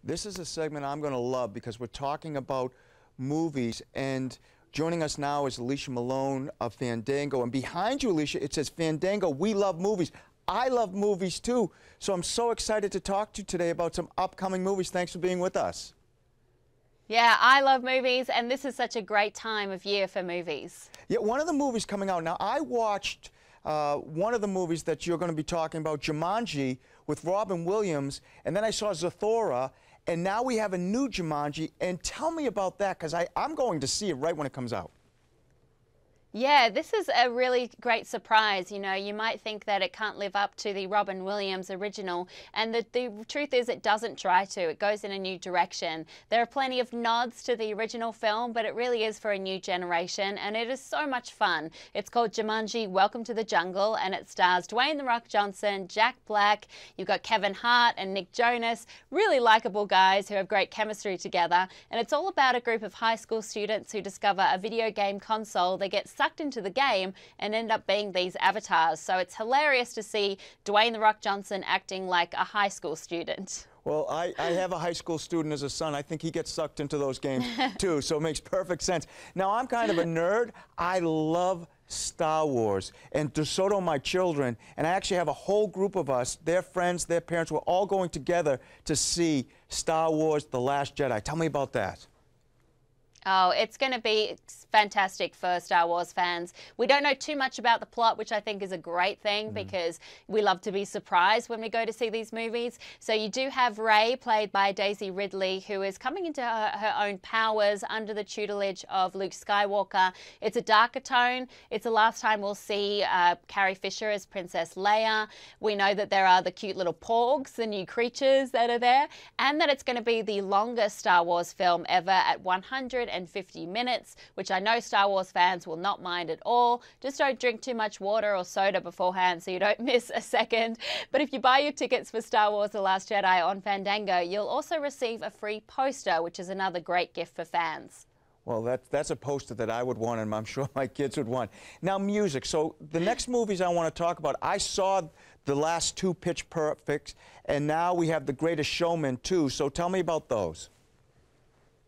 This is a segment I'm going to love because we're talking about movies, and joining us now is Alicia Malone of Fandango. And behind you, Alicia, it says Fandango, we love movies. I love movies too, so I'm so excited to talk to you today about some upcoming movies. Thanks for being with us. Yeah, I love movies, and this is such a great time of year for movies. Yeah, one of the movies coming out now, I watched one of the movies that you're going to be talking about, Jumanji, with Robin Williams, and then I saw Zathura, and now we have a new Jumanji. And tell me about that, because I'm going to see it right when it comes out. Yeah, this is a really great surprise. You know, you might think that it can't live up to the Robin Williams original, and the truth is it doesn't try to. It goes in a new direction. There are plenty of nods to the original film, but it really is for a new generation, and it is so much fun. It's called Jumanji, Welcome to the Jungle, and it stars Dwayne "The Rock" Johnson, Jack Black, you've got Kevin Hart and Nick Jonas, really likable guys who have great chemistry together, and it's all about a group of high school students who discover a video game console. They get sucked into the game and end up being these avatars. So it's hilarious to see Dwayne "The Rock" Johnson acting like a high school student. Well, I have a high school student as a son. I think he gets sucked into those games too, so it makes perfect sense. Now, I'm kind of a nerd. I love Star Wars, and so do my children. And I actually have a whole group of us, their friends, their parents, we're all going together to see Star Wars: The Last Jedi. Tell me about that. Oh, it's going to be fantastic for Star Wars fans. We don't know too much about the plot, which I think is a great thing because we love to be surprised when we go to see these movies. So you do have Rey, played by Daisy Ridley, who is coming into her own powers under the tutelage of Luke Skywalker. It's a darker tone. It's the last time we'll see Carrie Fisher as Princess Leia. We know that there are the cute little porgs, the new creatures that are there, and that it's going to be the longest Star Wars film ever at 150 minutes, which I know Star Wars fans will not mind at all. Just don't drink too much water or soda beforehand so you don't miss a second. But if you buy your tickets for Star Wars: The Last Jedi on Fandango, you'll also receive a free poster, which is another great gift for fans. Well, that's a poster that I would want, and I'm sure my kids would want. Now, music. So the next movies I want to talk about, I saw the last two Pitch Perfects, and now we have The Greatest Showman too. So tell me about those.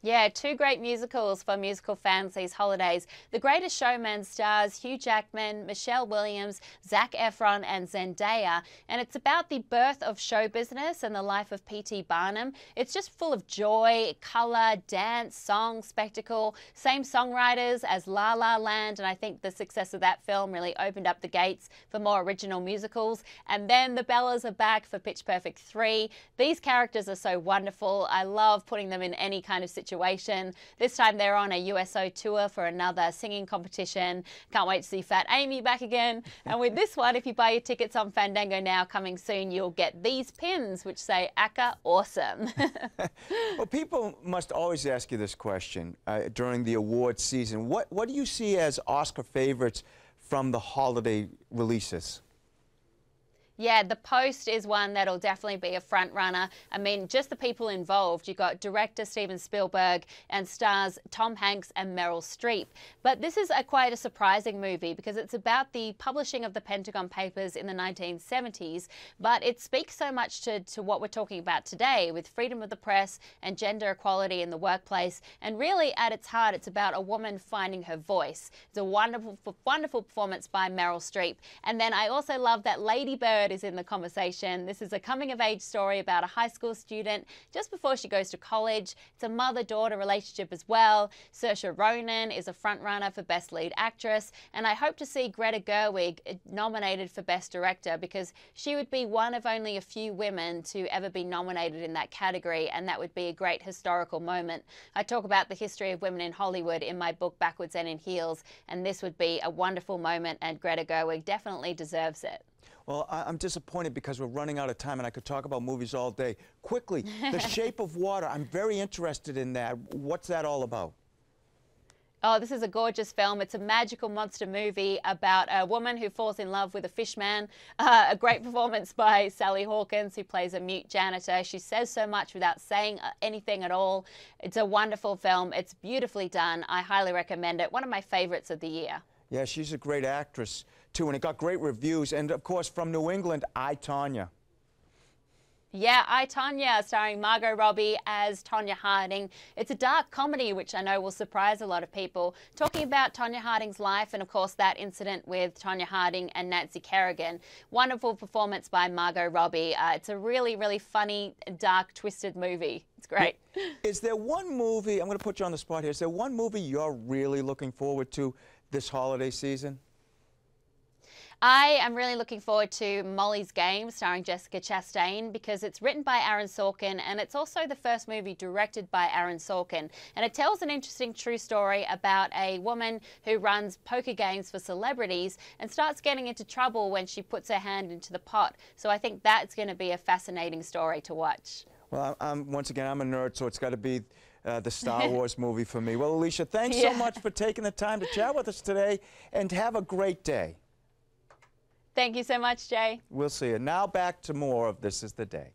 Yeah, two great musicals for musical fans these holidays. The Greatest Showman stars Hugh Jackman, Michelle Williams, Zac Efron, and Zendaya, and it's about the birth of show business and the life of P.T. Barnum. It's just full of joy, color, dance, song, spectacle, same songwriters as La La Land, and I think the success of that film really opened up the gates for more original musicals. And then the Bellas are back for Pitch Perfect 3. These characters are so wonderful. I love putting them in any kind of situation. This time they're on a USO tour for another singing competition. Can't wait to see Fat Amy back again. And with this one, if you buy your tickets on Fandango now, coming soon, you'll get these pins which say "Aka Awesome." Well, people must always ask you this question during the awards season. What do you see as Oscar favorites from the holiday releases? Yeah, The Post is one that'll definitely be a front runner. I mean, just the people involved. You've got director Steven Spielberg and stars Tom Hanks and Meryl Streep. But this is quite a surprising movie because it's about the publishing of the Pentagon Papers in the 1970s, but it speaks so much to what we're talking about today with freedom of the press and gender equality in the workplace. And really, at its heart, it's about a woman finding her voice. It's a wonderful, wonderful performance by Meryl Streep. And then I also love that Lady Bird is in the conversation. This is a coming-of-age story about a high school student just before she goes to college. It's a mother-daughter relationship as well. Saoirse Ronan is a front-runner for Best Lead Actress, and I hope to see Greta Gerwig nominated for Best Director because she would be one of only a few women to ever be nominated in that category, and that would be a great historical moment. I talk about the history of women in Hollywood in my book Backwards and in Heels, and this would be a wonderful moment, and Greta Gerwig definitely deserves it. Well, I'm disappointed because we're running out of time, and I could talk about movies all day. Quickly, The Shape of Water. I'm very interested in that. What's that all about? Oh, this is a gorgeous film. It's a magical monster movie about a woman who falls in love with a fish man. A great performance by Sally Hawkins, who plays a mute janitor. She says so much without saying anything at all. It's a wonderful film. It's beautifully done. I highly recommend it. One of my favorites of the year. Yeah, she's a great actress, too, and it got great reviews. And, of course, from New England, I, Tonya. Yeah, I, Tonya, starring Margot Robbie as Tonya Harding. It's a dark comedy, which I know will surprise a lot of people, talking about Tonya Harding's life and, of course, that incident with Tonya Harding and Nancy Kerrigan. Wonderful performance by Margot Robbie. It's a really, really funny, dark, twisted movie. It's great. Is there one movie, I'm going to put you on the spot here, is there one movie you're really looking forward to this holiday season? I am really looking forward to Molly's Game, starring Jessica Chastain, because it's written by Aaron Sorkin and it's also the first movie directed by Aaron Sorkin. And it tells an interesting true story about a woman who runs poker games for celebrities and starts getting into trouble when she puts her hand into the pot. So I think that's going to be a fascinating story to watch. Well, once again, I'm a nerd, so it's got to be the Star Wars movie for me. Well, Alicia, thanks so much for taking the time to chat with us today, and have a great day. Thank you so much, Jay. We'll see you. Now back to more of This Is the Day.